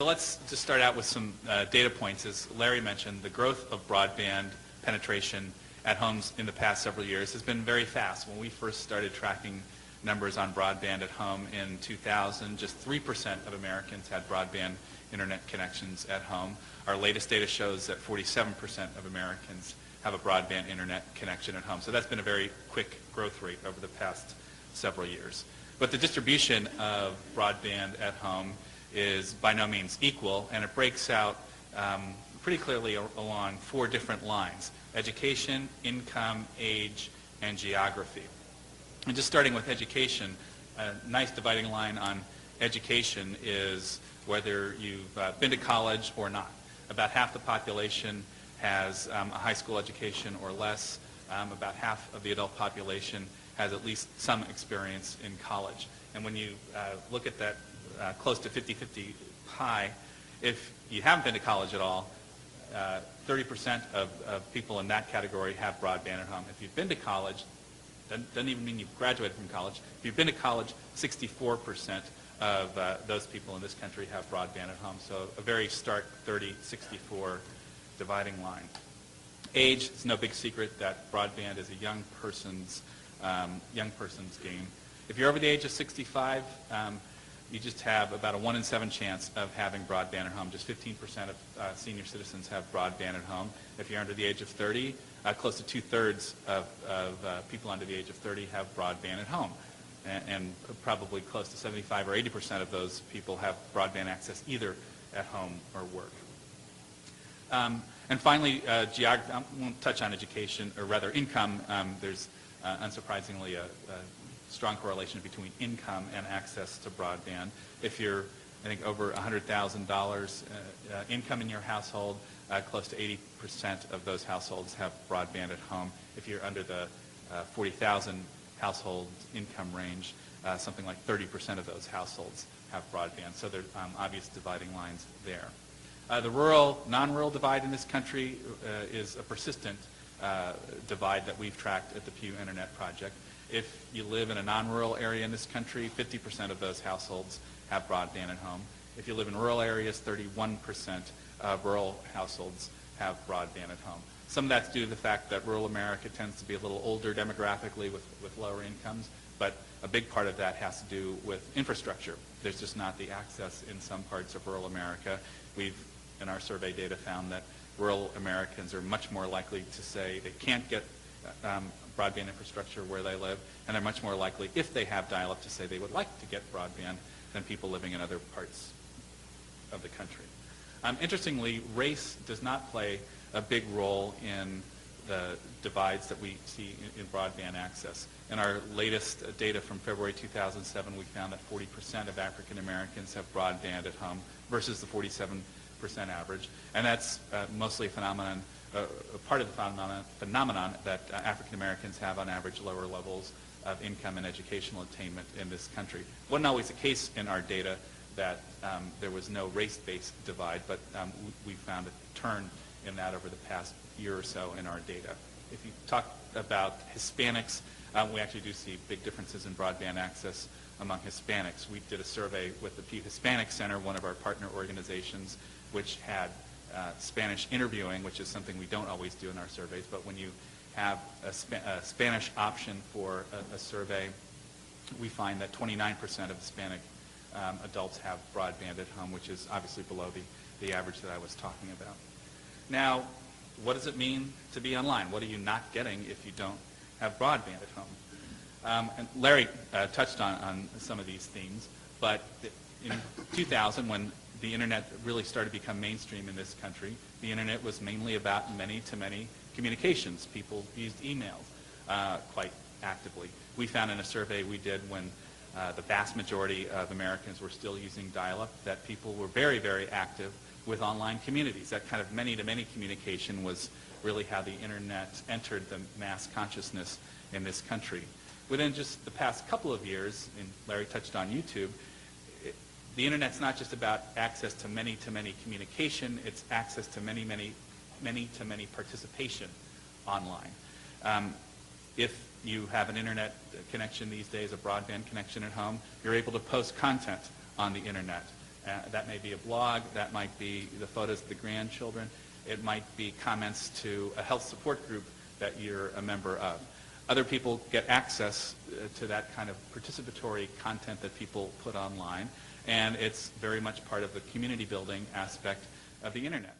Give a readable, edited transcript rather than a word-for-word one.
So let's just start out with some data points. As Larry mentioned, the growth of broadband penetration at homes in the past several years has been very fast. When we first started tracking numbers on broadband at home in 2000, just 3% of Americans had broadband internet connections at home. Our latest data shows that 47% of Americans have a broadband internet connection at home. So that's been a very quick growth rate over the past several years. But the distribution of broadband at home is by no means equal, and it breaks out pretty clearly along 4 different lines: education, income, age, and geography. And just starting with education, a nice dividing line on education is whether you've been to college or not. About half the population has a high school education or less. About half of the adult population has at least some experience in college. And when you look at that close to 50-50 pie, if you haven't been to college at all, 30% of people in that category have broadband at home. If you've been to college, doesn't even mean you've graduated from college. If you've been to college, 64% of those people in this country have broadband at home. So a very stark 30-64 dividing line. Age, it's no big secret that broadband is a young person's game. If you're over the age of 65, you just have about a 1 in 7 chance of having broadband at home. Just 15% of senior citizens have broadband at home. If you're under the age of 30, close to 2/3 of people under the age of 30 have broadband at home. And probably close to 75 or 80% of those people have broadband access either at home or work. And finally, geography. I won't touch on education, or rather income. There's unsurprisingly a strong correlation between income and access to broadband. If you're, I think, over $100,000 income in your household, close to 80% of those households have broadband at home. If you're under the 40,000 household income range, something like 30% of those households have broadband. So there are obvious dividing lines there. The rural, non-rural divide in this country is a persistent divide that we've tracked at the Pew Internet Project. If you live in a non-rural area in this country, 50% of those households have broadband at home. If you live in rural areas, 31% of rural households have broadband at home. Some of that's due to the fact that rural America tends to be a little older demographically with lower incomes, but a big part of that has to do with infrastructure. There's just not the access in some parts of rural America. We've, in our survey data, found that rural Americans are much more likely to say they can't get broadband infrastructure where they live, and they're much more likely, if they have dial-up, to say they would like to get broadband than people living in other parts of the country. Interestingly, race does not play a big role in the divides that we see in broadband access. In our latest data from February 2007, we found that 40% of African Americans have broadband at home versus the 47% average, and that's mostly a phenomenon, part of the phenomenon that African Americans have on average lower levels of income and educational attainment in this country. It wasn't always the case in our data that there was no race-based divide, but we found a turn in that over the past year or so in our data. If you talk about Hispanics, we actually do see big differences in broadband access among Hispanics. We did a survey with the Pew Hispanic Center, one of our partner organizations, which had Spanish interviewing, which is something we don't always do in our surveys, but when you have a Spanish option for a survey, we find that 29% of Hispanic adults have broadband at home, which is obviously below the average that I was talking about. Now, what does it mean to be online? What are you not getting if you don't have broadband at home? And Larry touched on some of these themes, but in 2000, when the internet really started to become mainstream in this country, the internet was mainly about many-to-many communications. People used emails quite actively. We found in a survey we did when the vast majority of Americans were still using dial-up that people were very, very active with online communities. That kind of many-to-many communication was really how the internet entered the mass consciousness in this country. Within just the past couple of years, and Larry touched on YouTube, the internet's not just about access to many-to-many communication, it's access to many-to-many participation online. If you have an internet connection these days, a broadband connection at home, you're able to post content on the internet. That may be a blog, that might be the photos of the grandchildren, it might be comments to a health support group that you're a member of. Other people get access to that kind of participatory content that people put online, and it's very much part of the community building aspect of the internet.